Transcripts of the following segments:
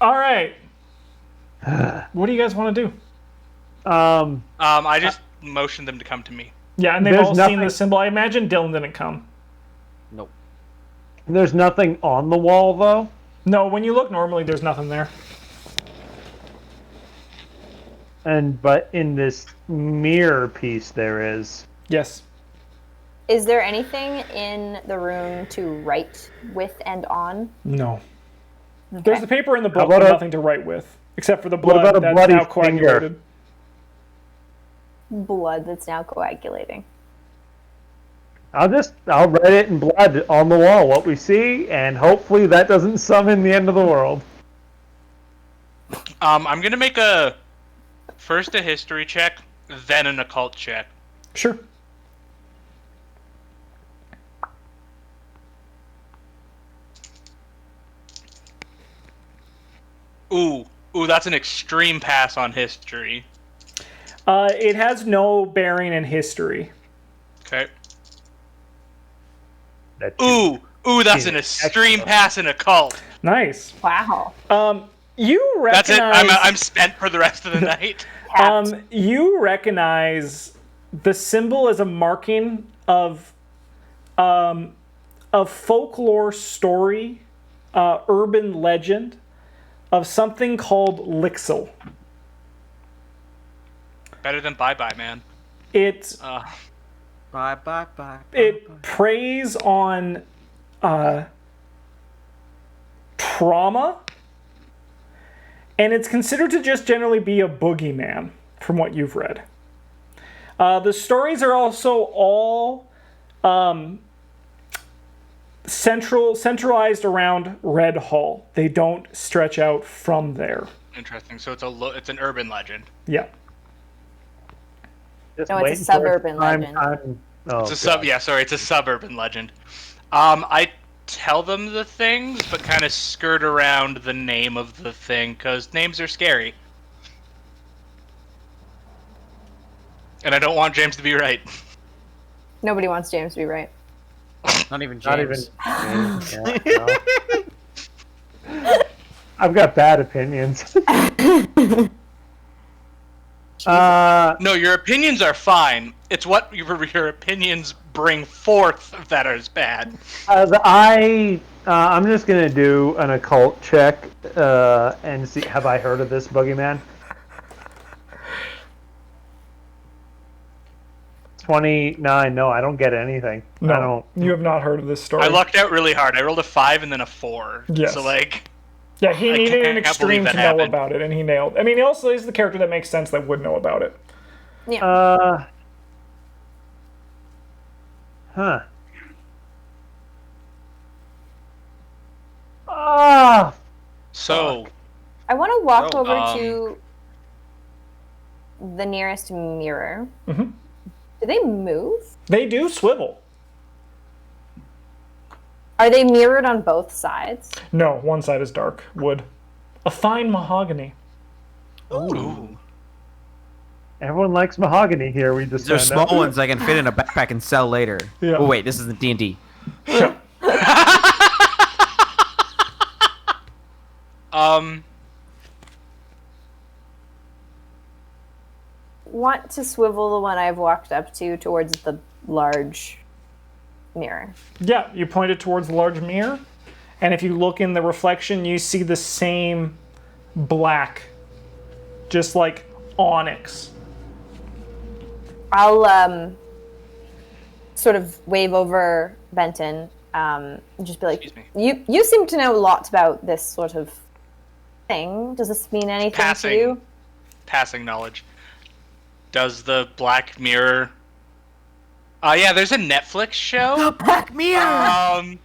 All right. What do you guys want to do? I just motioned them to come to me. Yeah, and they've There's all seen nothing- the symbol. I imagine Dylan didn't come. Nope. There's nothing on the wall, though? No, when you look normally, there's nothing there. But in this mirror piece there is. Yes. Is there anything in the room to write with and on? No. Okay. There's the paper in the book, about but a- nothing to write with, except for the What blood about a that's bloody now coagulated. finger? Blood that's now coagulating. I'll write it in blood on the wall, what we see, and hopefully that doesn't summon the end of the world. I'm gonna make first a history check, then an occult check. Sure. Ooh, that's an extreme pass on history. It has no bearing in history. Okay. That Ooh, that's an extreme pass in occult. Nice. Wow. You That's recognize. it. I'm spent for the rest of the night. You recognize the symbol as a marking of folklore story, urban legend of something called Lixil. Better than bye-bye, man. It Bye. it preys on trauma, and it's considered to just generally be a boogeyman, from what you've read. The stories are also all centralized around Red Hall. They don't stretch out from there. Interesting. So it's an urban legend. Yeah. Just No, it's a waiting for suburban time- legend. Oh, It's a God. it's a suburban legend. I tell them the things, but kind of skirt around the name of the thing because names are scary, and I don't want James to be right. Nobody wants James to be right. Not even Not even. James. Yeah, no. I've got bad opinions. No, your opinions are fine. It's what your opinions bring forth that is bad. I'm just gonna do an occult check and see. Have I heard of this boogeyman? 29. No, I don't get anything. I No, don't. you have not heard of this story. I lucked out really hard. I rolled a 5 and then a 4. Yes. So like, Yeah, he I needed an can't extreme believe to that know happened. about it, and he nailed. I mean, he also is the character that makes sense that would know about it. Yeah. Huh. Ah. so I want to walk Oh, over to the nearest mirror. Mhm. Do they move? They do swivel. Are they mirrored on both sides? No, one side is dark wood, a fine mahogany. ooh. Everyone likes mahogany here. We just There's found small out. ones I can fit in a backpack and sell later. Yeah. Oh wait, this isn't D&D. Want to swivel the one I've walked up to towards the large mirror. Yeah, you point it towards the large mirror, and if you look in the reflection, you see the same black, just like onyx. I'll sort of wave over Benton, and just be like, Excuse me. You seem to know lots about this sort of thing. Does this mean anything to you? Passing knowledge. Does the Black Mirror? Yeah, there's a Netflix show. Black Mirror.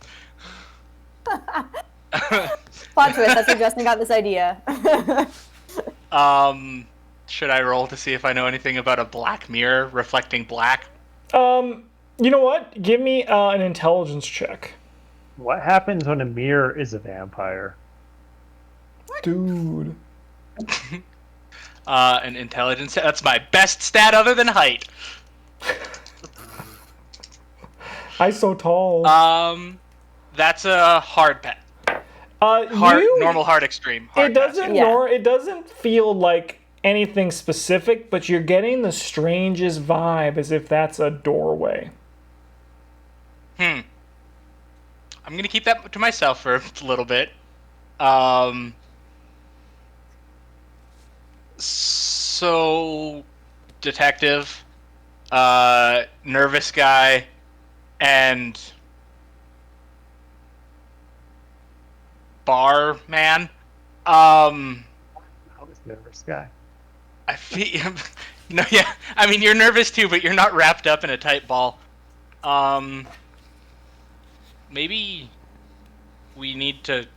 Plot twist, that's where Justin got this idea. Should I roll to see if I know anything about a black mirror reflecting black? You know what? Give me an intelligence check. What happens when a mirror is a vampire? Dude. An intelligence. That's my best stat other than height. I so tall. That's a hard bet. Normal, hard, extreme. Hard It doesn't. pass. Yeah. It doesn't feel like anything specific, but you're getting the strangest vibe, as if that's a doorway. I'm gonna keep that to myself for a little bit. So, detective, nervous guy, and bar man. I was nervous guy. I feel no, yeah. I mean, you're nervous too, but you're not wrapped up in a tight ball. Maybe we need to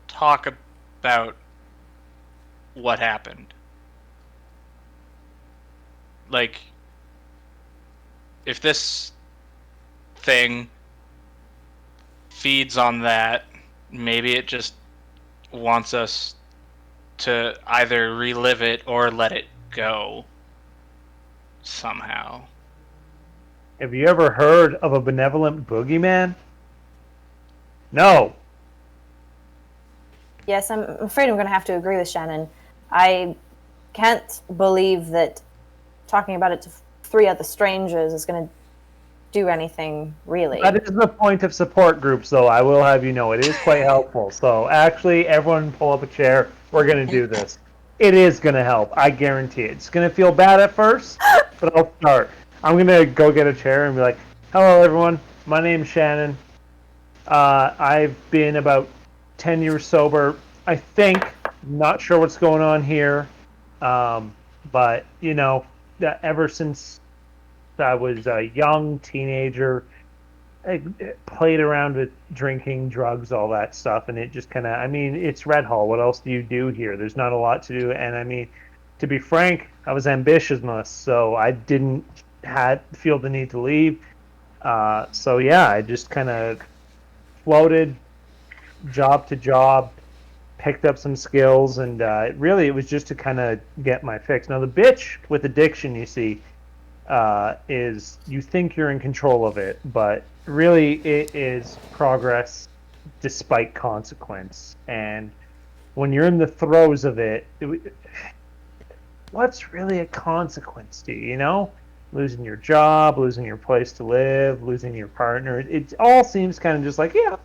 talk about what happened. Like, if this thing feeds on that, maybe it just wants us to either relive it or let it go somehow. Have you ever heard of a benevolent boogeyman? No. Yes, I'm afraid I'm going to have to agree with Shannon. I can't believe that talking about it to 3 other strangers is going to do anything, really. That is the point of support groups, though. I will have you know, it is quite helpful. So, actually, everyone pull up a chair. We're going to do this. It is going to help. I guarantee it. It's going to feel bad at first, but I'll start. I'm going to go get a chair and be like, hello, everyone. My name's Shannon. I've been about 10 years sober. I think. Not sure what's going on here. But, you know, ever since I was a young teenager, I played around with drinking, drugs, all that stuff, and it just kind of, I mean, it's Red Hall. What else do you do here? There's not a lot to do, and I mean, to be frank, I was ambitious, so I didn't feel the need to leave. So yeah, I just kind of floated job to job, picked up some skills, and really it was just to kind of get my fix. Now the bitch with addiction, you see, is you think you're in control of it, but really it is progress despite consequence. And when you're in the throes of it, what's really a consequence to you, you know? Losing your job, losing your place to live, losing your partner. It all seems kind of just like, yeah.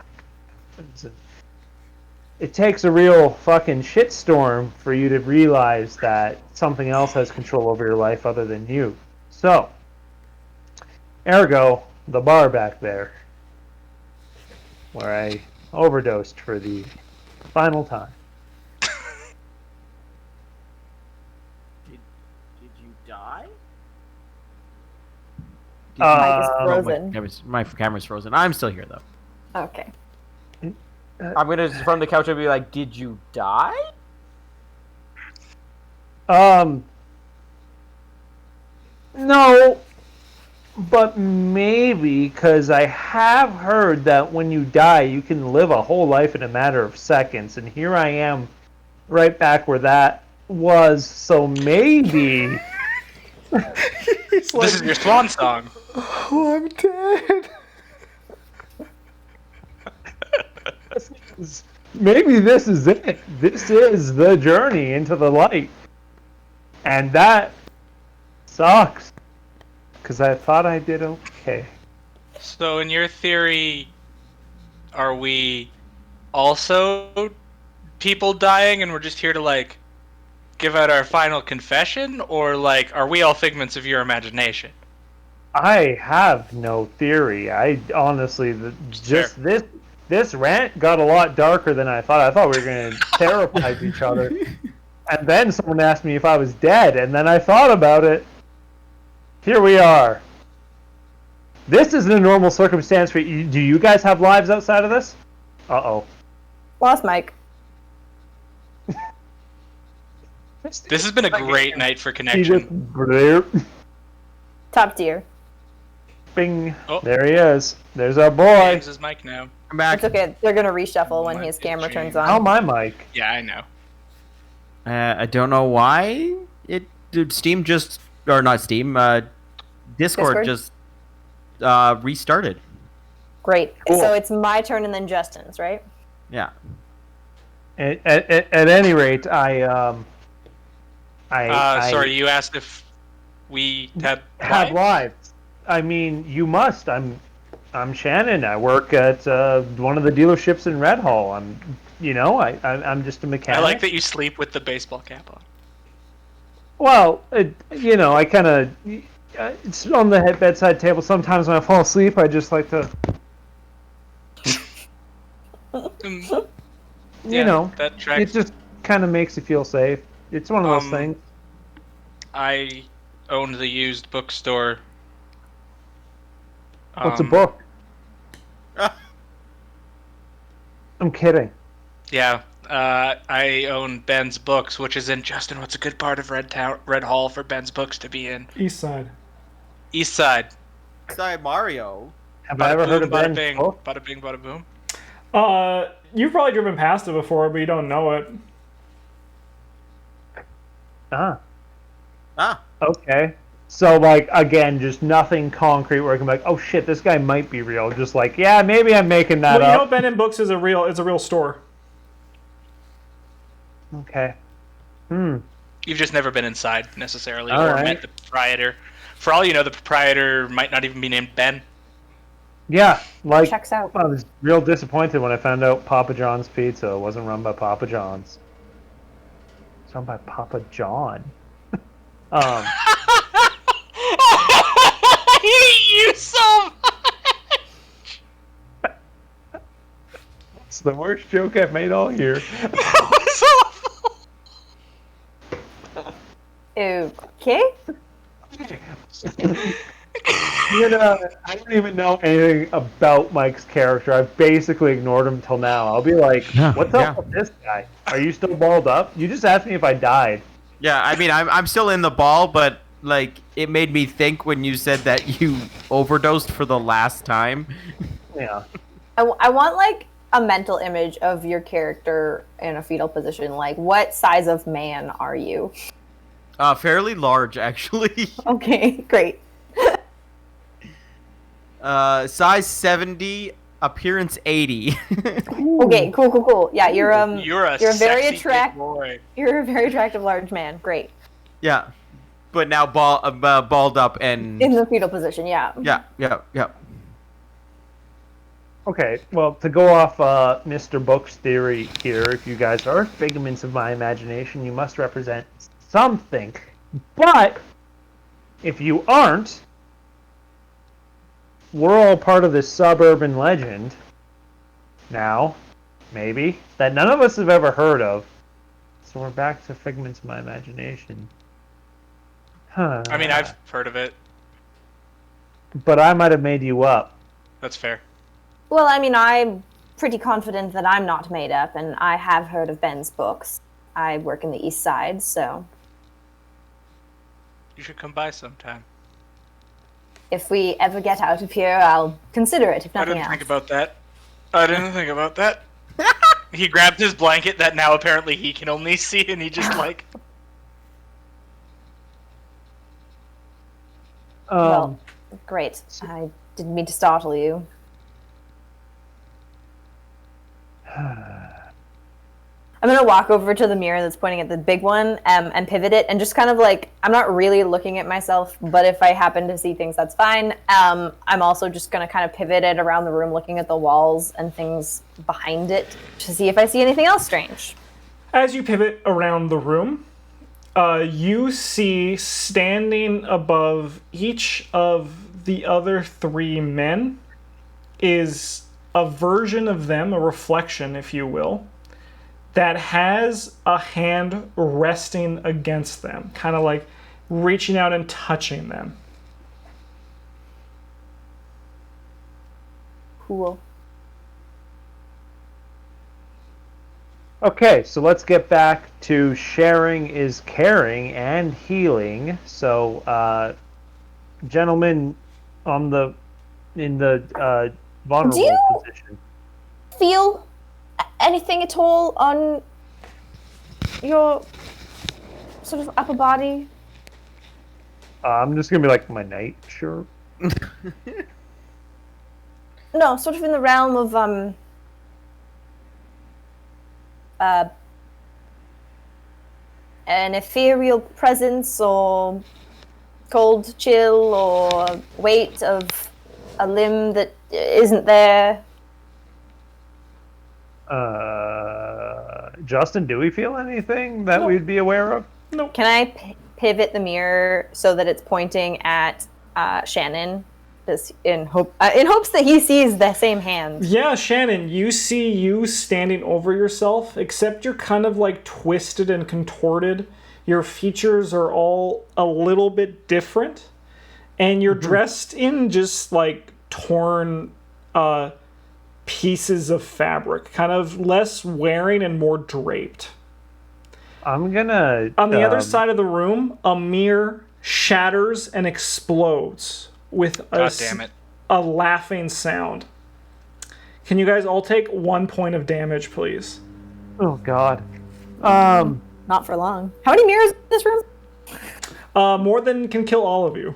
It takes a real fucking shitstorm for you to realize that something else has control over your life other than you. So, ergo, the bar back there, where I overdosed for the final time. Did you die? Mike is Uh, frozen. My camera's frozen. I'm still here though. Okay. I'm gonna from the couch. I'll be like, "Did you die?" No, but maybe, because I have heard that when you die, you can live a whole life in a matter of seconds, and here I am, right back where that was, so maybe... He's like, This is your swan song. oh, I'm dead. Maybe this is it. This is the journey into the light. And that sucks. Because I thought I did okay. So, in your theory, are we also people dying and we're just here to, like, give out our final confession? Or, like, are we all figments of your imagination? I have no theory. I honestly, just this rant got a lot darker than I thought. I thought we were going to terrorize each other. And then someone asked me if I was dead, and then I thought about it. Here we are. This isn't a normal circumstance for you. Do you guys have lives outside of this? Uh-oh. Lost Mike. This has been a great night for connection. Top tier. Bing. Oh. There he is. There's our boy. James is Mike now. I'm back. It's okay. They're going to reshuffle when Mike his is camera James. turns on. Oh, my mic. Yeah, I know. I don't know why Steam just or not Steam. Discord Discord? just restarted. Great. Cool. So it's my turn and then Justin's, right? Yeah. At any rate, I Sorry, you asked if we had have lives? lives. I mean, you must. I'm Shannon. I work at one of the dealerships in Red Hall. I'm just a mechanic. I like that you sleep with the baseball cap on. Well, I kind of it's on the bedside table. Sometimes when I fall asleep, I just like to, That tracks. it just kind of makes you feel safe. It's one of those Um, things. I owned the used bookstore. What's a book? Ah. I'm kidding. Yeah, I own Ben's Books, which is in Justin. What's a good part of Red Hall for Ben's Books to be in? East side. East Side. Sorry, Mario. Have I ever heard of bada Ben's bing, book? bada bing, bada boom. You've probably driven past it before, but you don't know it. Ah, Ah. okay. So, like, again, just nothing concrete where I can be like, oh shit, this guy might be real. Just like, yeah, maybe I'm making that Well, you know, up. Ben and Books is a real store. Okay. You've just never been inside necessarily, All or right. met the proprietor. For all you know, the proprietor might not even be named Ben. Yeah, like, Checks out. I was real disappointed when I found out Papa John's Pizza wasn't run by Papa John's. It's run by Papa John. I hate you so much. It's the worst joke I've made all year. That was awful. Okay. I don't even know anything about Mike's character. I've basically ignored him till now. I'll be like, Yeah, what's yeah. up with this guy? Are you still balled up? You just asked me if I died. Yeah, I mean, I'm still in the ball, but like it made me think when you said that you overdosed for the last time. Yeah. I want like a mental image of your character in a fetal position. Like, what size of man are you? Fairly large, actually. Okay, great. Size 70, appearance 80. Okay, cool. Yeah, you're You're a very sexy attract- big boy. you're a very attractive large man. Great. Yeah, but now balled up and In the fetal position, yeah. yeah. Okay, well, to go off Mr. Book's theory here, if you guys are figments of my imagination, you must represent something. But if you aren't, we're all part of this suburban legend now, maybe, that none of us have ever heard of. So we're back to figments of my imagination. Huh. I mean, I've heard of it. But I might have made you up. That's fair. Well, I mean, I'm pretty confident that I'm not made up, and I have heard of Ben's Books. I work in the East Side, so You should come by sometime. if we ever get out of here, I'll consider it, if I nothing didn't else. think about that. I didn't think about that. He grabbed his blanket that now apparently he can only see, and he just like... Well, great. I didn't mean to startle you. I'm gonna walk over to the mirror that's pointing at the big one and pivot it and just kind of like, I'm not really looking at myself, but if I happen to see things, that's fine. I'm also just gonna kind of pivot it around the room, looking at the walls and things behind it to see if I see anything else strange. As you pivot around the room, you see standing above each of the other three men is a version of them, a reflection, if you will, that has a hand resting against them, kind of like reaching out and touching them. Cool. Okay, so let's get back to sharing is caring and healing. So, gentlemen in the vulnerable position. Feel anything at all on your sort of upper body? I'm just gonna be like my night shirt. No, sort of in the realm of an ethereal presence, or cold chill, or weight of a limb that isn't there. Justin, do we feel anything that No. we'd be aware of? Can I pivot the mirror so that it's pointing at Shannon, just in hopes that he sees the same hand? Yeah, Shannon, you see you standing over yourself, except you're kind of like twisted and contorted. Your features are all a little bit different, and you're dressed in just like torn pieces of fabric, kind of less wearing and more draped. I'm gonna. On the other side of the room, a mirror shatters and explodes with God damn it. a laughing sound. Can you guys all take 1 point of damage, please? Oh God. Not for long. How many mirrors in this room? More than can kill all of you.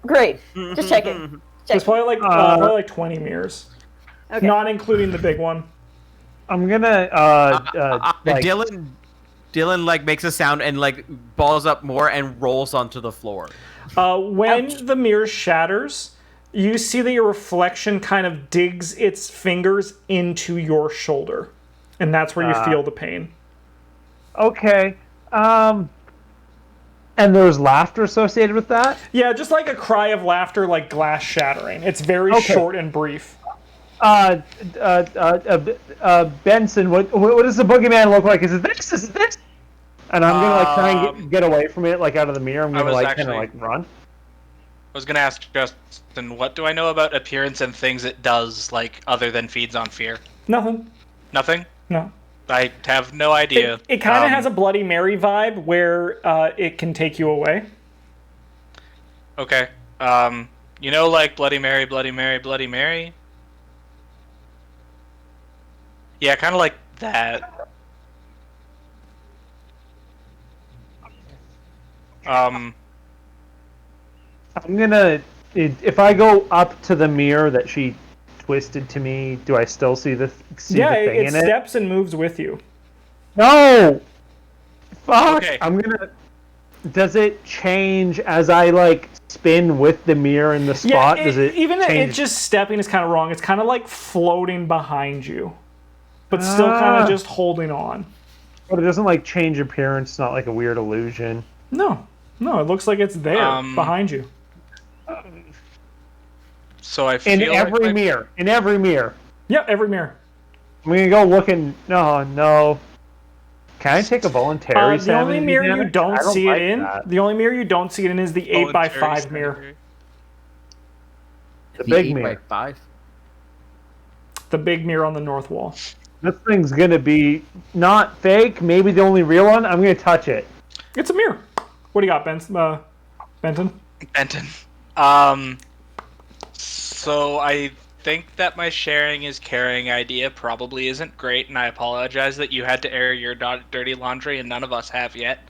Great. Just checking. There's probably like 20 mirrors, Okay. not including the big one. I'm gonna. Like, Dylan like makes a sound and like balls up more and rolls onto the floor. When the mirror shatters, you see that your reflection kind of digs its fingers into your shoulder, and that's where you feel the pain. Okay. And there's laughter associated with that? Yeah, just like a cry of laughter, like glass shattering. It's very short and brief. Benson, what does the boogeyman look like? Is it this? Is it this? And I'm gonna like try and get away from it, like out of the mirror. I'm gonna like kind of like run. I was gonna ask Justin, what do I know about appearance and things it does, like, other than feeds on fear? Nothing. Nothing? No. I have no idea. It kind of has a Bloody Mary vibe where it can take you away. Okay. You know, like, Bloody Mary, Bloody Mary, Bloody Mary? Yeah, kind of like that. I'm gonna. If I go up to the mirror that she twisted to me, do I still see the thing It in it? steps and moves with you. No. Fuck. Okay. I'm gonna. Does it change as I like spin with the mirror in the spot? Does it even change? it just stepping is kind of wrong. It's kind of like floating behind you, but still kind of just holding on. But it doesn't like change appearance. It's not like a weird illusion. No, it looks like it's there behind you. So I feel In like every mirror. In every mirror. Yeah, every mirror. I'm gonna go looking. No. Can I take a voluntary? The only mirror you don't see it in. That. The only mirror you don't see it in is the 8x5 voluntary mirror. The big mirror. 8x5. The big mirror on the north wall. This thing's gonna be not fake. Maybe the only real one. I'm gonna touch it. It's a mirror. What do you got, Benton? Benton. So I think that my sharing is caring idea probably isn't great, and I apologize that you had to air your dirty laundry and none of us have yet.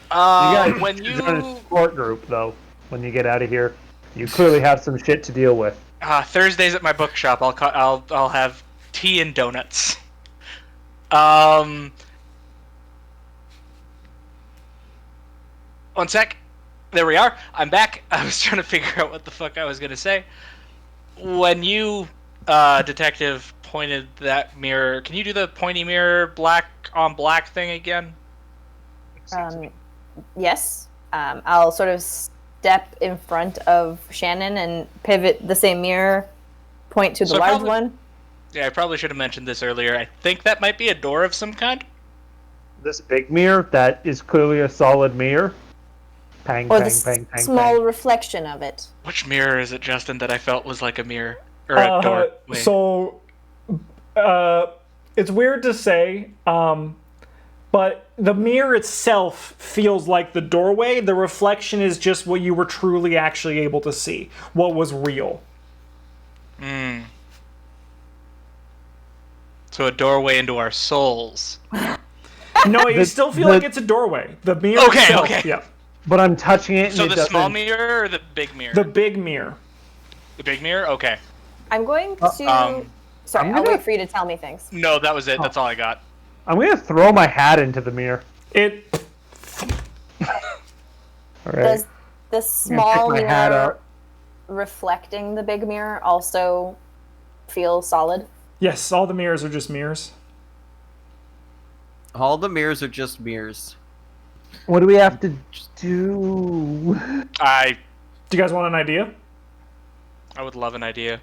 When you join a support group though, when you get out of here, you clearly have some shit to deal with. Thursdays at my bookshop, I'll have tea and donuts. One sec. There we are. I'm back. I was trying to figure out what the fuck I was gonna say. When you, detective, pointed that mirror, can you do the pointy mirror black on black thing again? Yes. I'll sort of step in front of Shannon and pivot the same mirror, point to the large one. Yeah, I probably should have mentioned this earlier. I think that might be a door of some kind. This big mirror that is clearly a solid mirror. Pang, Or pang, the pang, pang, small pang. reflection of it. Which mirror is it, Justin, that I felt was like a mirror? Or a door? Wait. So, it's weird to say, but the mirror itself feels like the doorway. The reflection is just what you were truly actually able to see, what was real. So a doorway into our souls. No, you still feel like it's a doorway. The mirror Okay, itself, okay. yeah. But I'm touching it. So and it the small doesn't- mirror or the big mirror? The big mirror. The big mirror? Okay. I'm going to. Sorry, I'm I'll gonna- wait for you to tell me things. No, that was it. That's all I got. I'm gonna throw my hat into the mirror. It All right. Does the small my hat mirror up. reflecting the big mirror also feel solid? yes, all the mirrors are just mirrors. All the mirrors are just mirrors. What do we have to do? I Do you guys want an idea? would love an idea.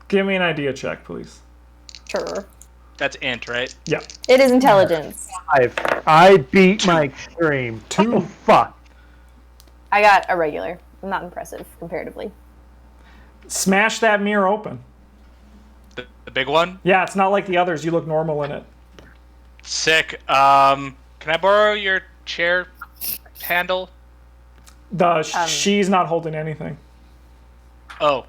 Give me an idea check, please. Sure. That's int, right? Yeah. It is intelligence. I beat my extreme. 2. Oh, fuck. I got a regular. Not impressive comparatively. Smash that mirror open. The big one. Yeah, it's not like the others. You look normal in it. Sick. Can I borrow your chair handle? She's not holding anything. Oh,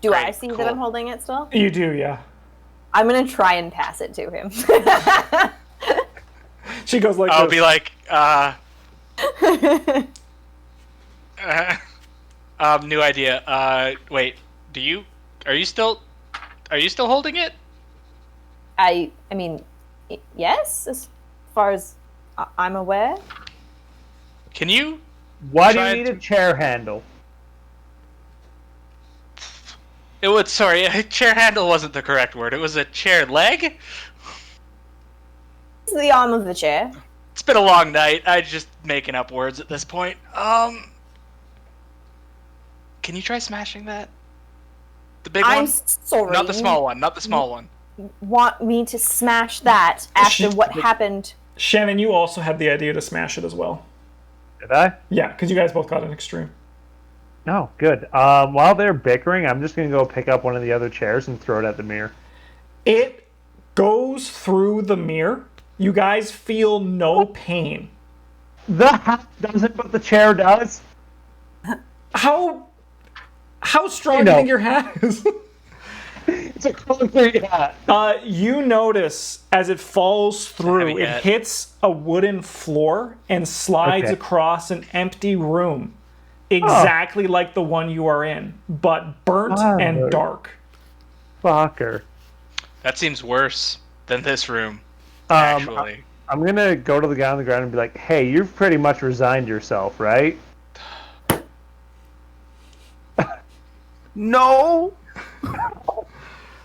Do Great, I see cool. that I'm holding it still? You do, yeah. I'm gonna try and pass it to him. She goes like I'll this. be like, new idea. Wait, are you still holding it? I mean, yes, as far as I'm aware. Can you? Why do Try you need to- a chair handle? It would. Sorry, chair handle wasn't the correct word. It was a chair leg. It's the arm of the chair. It's been a long night. I'm just making up words at this point. Can you try smashing that? The big I'm one? sorry. Not the small one. Not the small one. Want me to smash that after what happened? Shannon, you also had the idea to smash it as well. Did I? Yeah, because you guys both got an extreme. No, good. While they're bickering, I'm just gonna go pick up one of the other chairs and throw it at the mirror. It goes through the mirror. You guys feel no pain. The hat doesn't, but the chair does. How strong You do you know. think your hat is? It's a concrete hat. You notice as it falls through, heavy it hat. hits a wooden floor and slides Okay. across an empty room, exactly like the one you are in, but burnt and Wow. dark. Fucker. That seems worse than this room. Actually, I'm gonna go to the guy on the ground and be like, "Hey, you've pretty much resigned yourself, right?" No,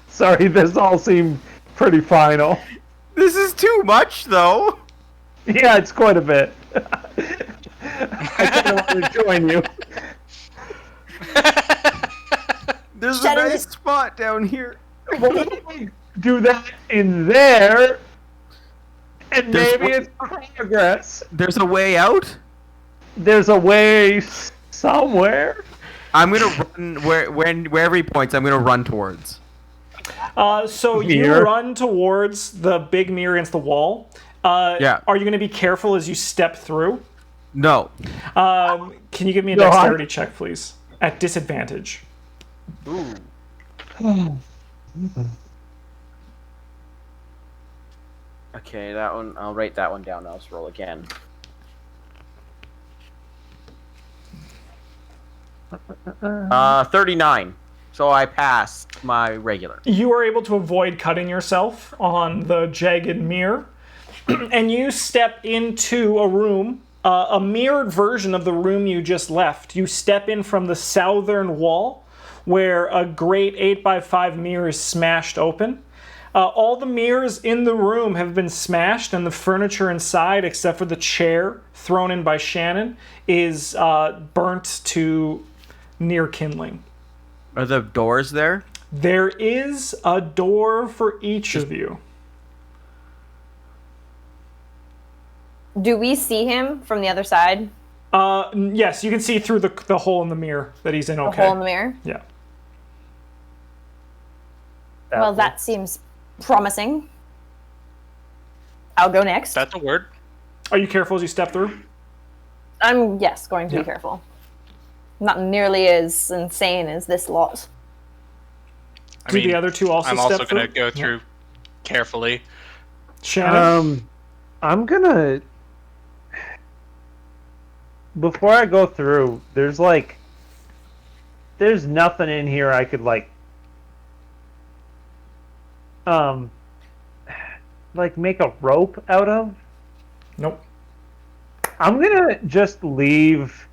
Sorry, this all seemed pretty final. this is too much, though. Yeah, it's quite a bit. I kind of want to join you. There's a Shannon, nice spot down here. What if we do that in there? And There's maybe one- it's progress. There's a way out. There's a way somewhere. I'm gonna run wherever he points. I'm gonna run towards. So you Mirror. run towards the big mirror against the wall. Yeah. Are you going to be careful as you step through? No. Can you give me a No, dexterity check, please? At disadvantage. Okay, that one. I'll write that one down. I'll just roll again. Uh, 39. So I passed my regular. You are able to avoid cutting yourself on the jagged mirror, and you step into a room, a mirrored version of the room you just left. You step in from the southern wall, where a great 8x5 mirror is smashed open. All the mirrors in the room have been smashed, and the furniture inside, except for the chair thrown in by Shannon, is burnt to near kindling. Are the doors there? There is a door for each of you. Do we see him from the other side? Yes, you can see through the hole in the mirror that he's in. The Okay. hole in the mirror? Yeah. Well, that seems promising. I'll go next. that's a word. Are you careful as you step through? I'm, yes, going to be careful. Not nearly as insane as this lot. I Do mean, the other two also I'm step also through? gonna go through carefully. Shannon? I'm gonna. Before I go through, there's nothing in here I could um, like make a rope out of? Nope. I'm gonna just leave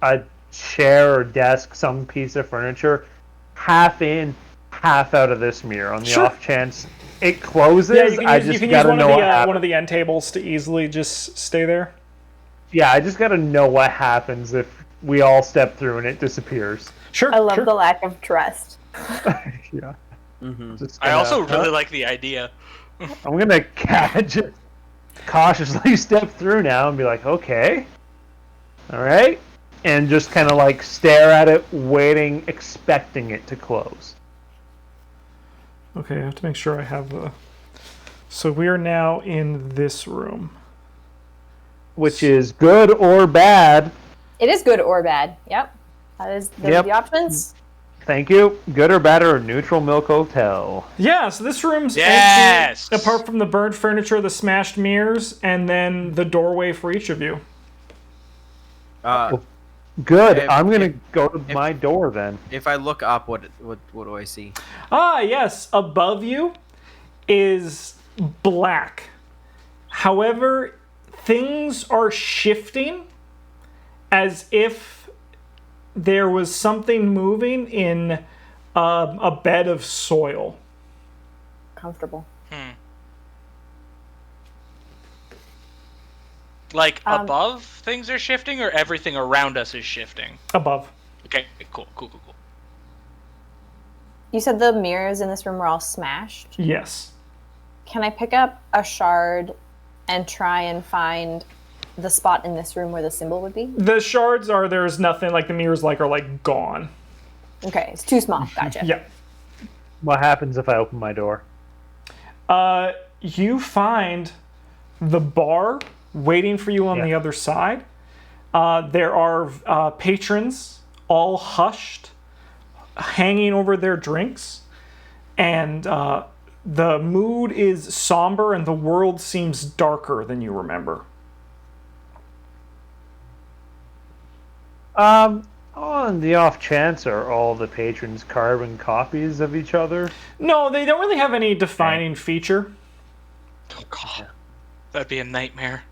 a chair or desk, some piece of furniture, half in, half out of this mirror on the Sure. off chance it closes. Yeah, you can I use, just gotta know what happens. one of the end tables to easily just stay there. Yeah, I just gotta know what happens if we all step through and it disappears. Sure. I love sure. the lack of trust. Yeah. Mm-hmm. Just I also gonna- really like the idea. I'm gonna just cautiously step through now and be like, okay, all right, and just kind of like stare at it, waiting, expecting it to close. Okay, I have to make sure I have the. So we are now in this room. Which is good or bad. It is good or bad. Yep. That is those Yep. are the options. Thank you. Good or bad or neutral milk hotel. Yeah, so this room's Yes! empty, apart from the burnt furniture, the smashed mirrors, and then the doorway for each of you. Good. If- I'm gonna if- go to my door then. If I look up, what do I see? Ah, yes, above you is black. However, things are shifting as if there was something moving in a bed of soil. Comfortable. Like above things are shifting, or everything around us is shifting? Above. Okay, cool. You said the mirrors in this room were all smashed. Yes. Can I pick up a shard and try and find the spot in this room where the symbol would be? The shards are, there's nothing, like the mirrors are gone. Okay, it's too small. Gotcha. Yeah. What happens if I open my door? You find the bar waiting for you on the other side. There are patrons all hushed, hanging over their drinks, and the mood is somber and the world seems darker than you remember. On the off chance, are all the patrons carbon copies of each other? No, they don't really have any defining feature. Oh god, that'd be a nightmare.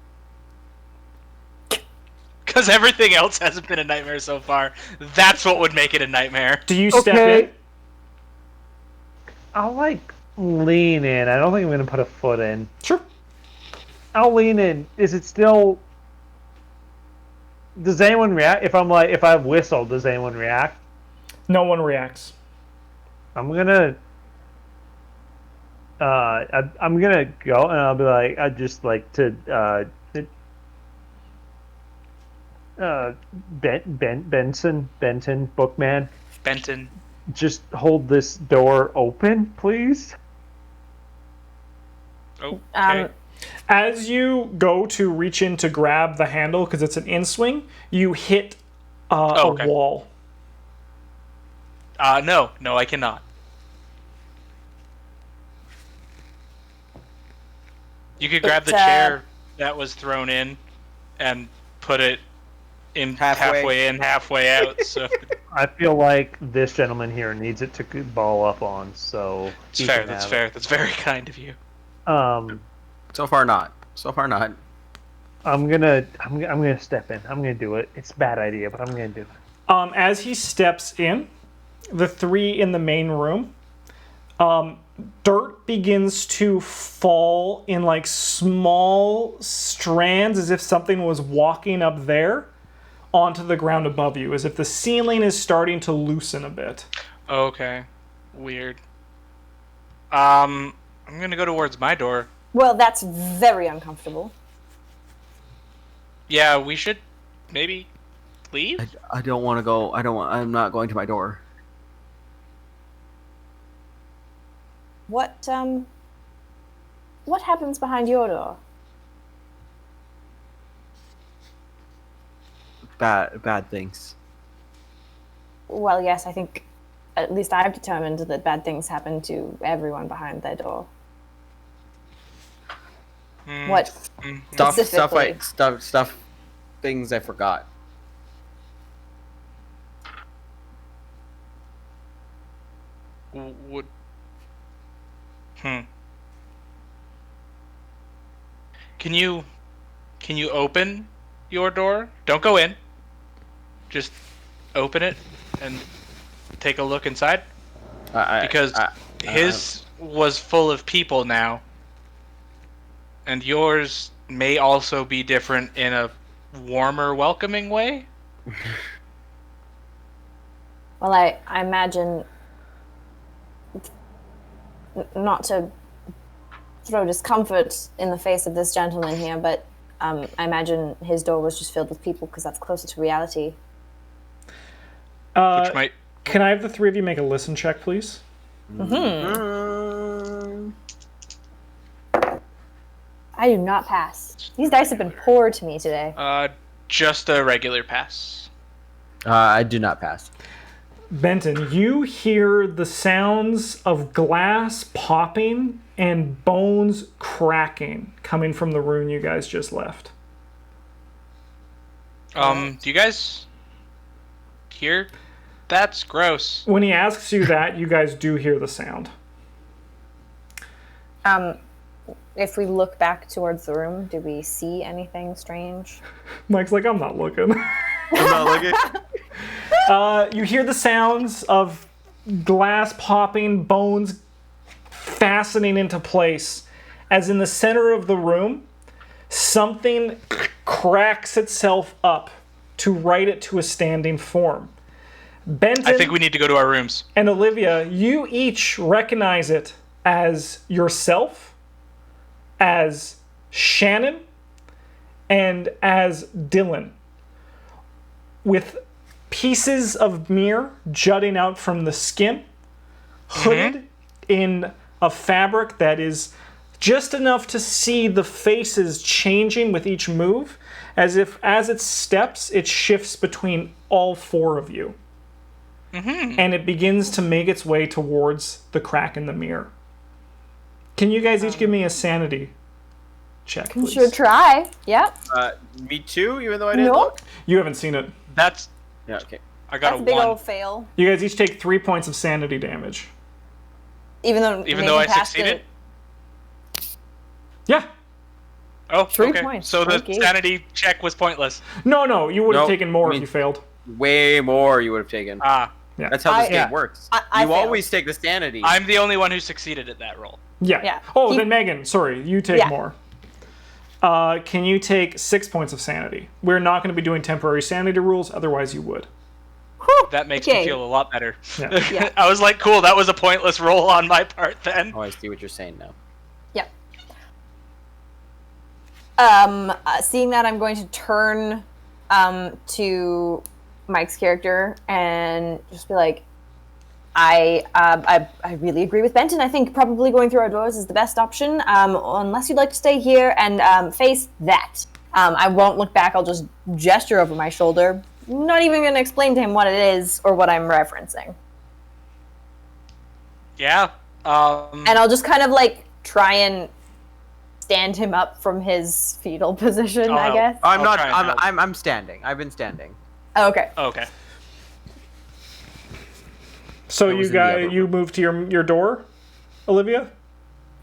Because everything else hasn't been a nightmare so far. That's what would make it a nightmare. Do you step in? I'll lean in. I don't think I'm gonna put a foot in. Sure. I'll lean in. Is it still? Does anyone react? If I whistle, does anyone react? No one reacts. I'm gonna. I'm gonna go and I'll be like, I'd just like to. Benton, Bookman, Benton. just hold this door open, please. Okay. As you go to reach in to grab the handle, because it's an in-swing, you hit okay. a wall. No, I cannot. You could grab the chair that was thrown in and put it in halfway in, halfway out. So I feel like this gentleman here needs it to ball up on, so it's fair. That's fair. That's very kind of you. So far not. I'm gonna step in. I'm gonna do it. It's a bad idea, but I'm gonna do it. As he steps in, the three in the main room, dirt begins to fall in small strands, as if something was walking up there onto the ground above you, as if the ceiling is starting to loosen a bit. Okay. Weird. I'm gonna go towards my door. Well, that's very uncomfortable. Yeah, we should maybe leave. I don't want to go. I'm not going to my door. What happens behind your door? Bad things. Well, yes, I think at least I've determined that bad things happen to everyone behind their door. What? Stuff things I forgot. Hmm. Can you open your door? Don't go in. Just open it and take a look inside. Because his was full of people now, and yours may also be different in a warmer, welcoming way. Well, I imagine, not to throw discomfort in the face of this gentleman here, but I imagine his door was just filled with people because that's closer to reality. Which might. Can I have the three of you make a listen check, please? I do not pass. These dice have been poor to me today. Just a regular pass. I do not pass. Benton, you hear the sounds of glass popping and bones cracking coming from the room you guys just left. Do you guys hear? That's gross. When he asks you that, you guys do hear the sound. If we look back towards the room, do we see anything strange? Mike's like, I'm not looking. I'm not looking. You hear the sounds of glass popping, bones fastening into place, as in the center of the room, something cracks itself up to right it to a standing form. Benton I think we need to go to our rooms. and Olivia, you each recognize it as yourself, as Shannon, and as Dylan, with pieces of mirror jutting out from the skin, hooded in a fabric that is just enough to see the faces changing with each move, as if as it steps, it shifts between all four of you. And it begins to make its way towards the crack in the mirror. Can you guys each give me a sanity check, please? Should try. Yep. Me too, even though I didn't No. look. You haven't seen it. That's. Yeah, okay. I got That's a a big 1. old fail. You guys each take 3 points of sanity damage. Even though I passed succeeded. Yeah. Oh, 3 okay. points. So the Okay. sanity check was pointless. No, you would have No, taken more I mean- if you failed. Way more you would have taken. Ah, Yeah. That's how this Yeah. game works. I You failed. always take the sanity. I'm the only one who succeeded at that roll. Yeah. Yeah. Oh, He- then Megan, sorry, you take Yeah. more. Can you take 6 points of sanity? We're not going to be doing temporary sanity rules, otherwise you would. Whew, That makes okay. me feel a lot better. Yeah. Yeah. I was like, cool, that was a pointless roll on my part then. Oh, I see what you're saying now. Yep. Seeing that, I'm going to turn to Mike's character and just be like, I really agree with Benton. I think probably going through our doors is the best option, unless you'd like to stay here and face that. I won't look back. I'll just gesture over my shoulder. Not even going to explain to him what it is or what I'm referencing. Yeah. And I'll just kind of like try and stand him up from his fetal position, I'll I help. guess. I'm I'll not. try and help. I'm standing. I've been standing. Oh, okay. Okay. So That you was in the other guys, you move to your door, Olivia?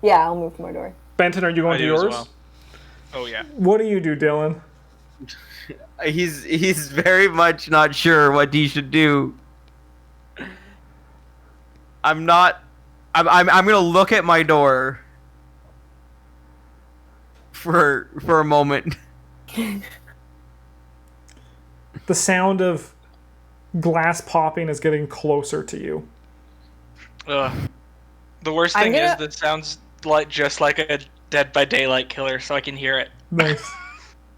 Yeah, I'll move to my door. Benton, are you going I to do as yours? well. Oh, yeah. What do you do, Dylan? He's very much not sure what he should do. I'm not. I'm gonna look at my door for a moment. The sound of glass popping is getting closer to you. Ugh. The worst I'm thing gonna- is this sounds like just like a Dead by Daylight killer, so I can hear it. Nice.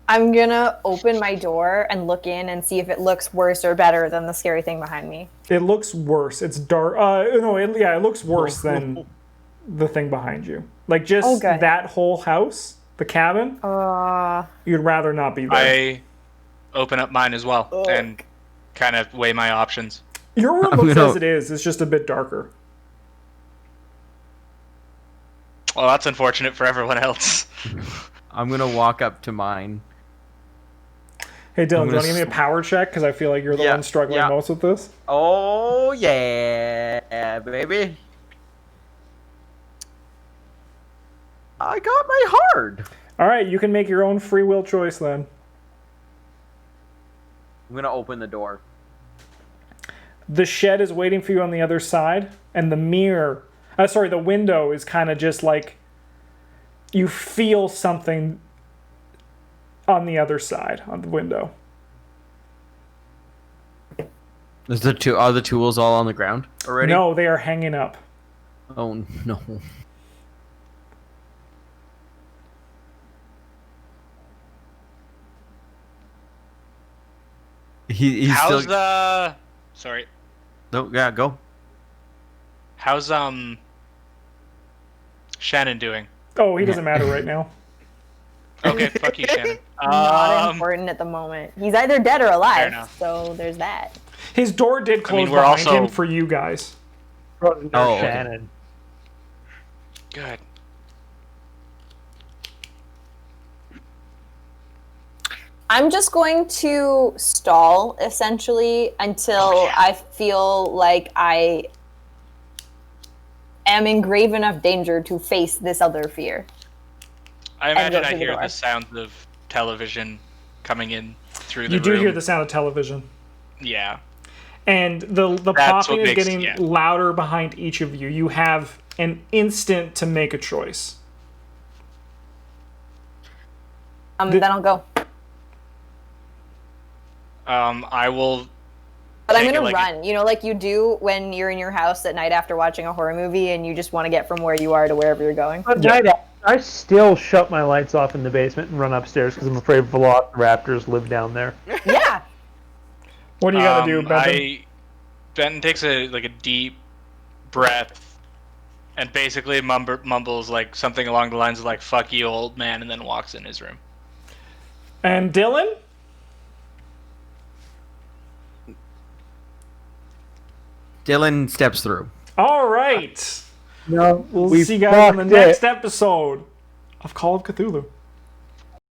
I'm gonna open my door and look in and see if it looks worse or better than the scary thing behind me. It looks worse. It's dark. It looks worse than the thing behind you. Like just Oh, good. that whole house, the cabin. You'd rather not be there. I open up mine as well and kind of weigh my options. Your room I'm looks gonna- as it is. It's just a bit darker. Well, that's unfortunate for everyone else. I'm gonna walk up to mine. Hey Dylan, do you I'm want gonna to give me a power check? Because I feel like you're the Yeah, one struggling yeah. most with this. Oh yeah, baby. I got my heart. All right, you can make your own free will choice then. I'm gonna open the door. The shed is waiting for you on the other side, and the the window is kind of just like you feel something on the other side on the window. Are the tools all on the ground already? No, they are hanging up. Oh no. He's How's still. Sorry. No, yeah, go. How's Shannon doing? Oh, he doesn't matter right now. Okay, fuck you, Shannon. Not important at the moment. He's either dead or Fair alive, enough. so there's that. His door did close we're behind also- him for you guys. Okay. Okay. Good. I'm just going to stall, essentially, until I feel like I am in grave enough danger to face this other fear. I go imagine I through the hear door. the sounds of television coming in through the You do room. hear the sound of television. Yeah. And the That's popping what is makes- getting yeah. louder behind each of you. You have an instant to make a choice. Then I'll go. I will. But I'm take it gonna like run. You know, like you do when you're in your house at night after watching a horror movie and you just want to get from where you are to wherever you're going. But night, I still shut my lights off in the basement and run upstairs because I'm afraid velociraptors live down there. Yeah. What do you gotta do, Benton? Benton takes a deep breath and basically mumbles like something along the lines of like "fuck you, old man," and then walks in his room. And Dylan? Dylan steps through. All right. No, We'll we see you guys in the fucked next it. episode of Call of Cthulhu.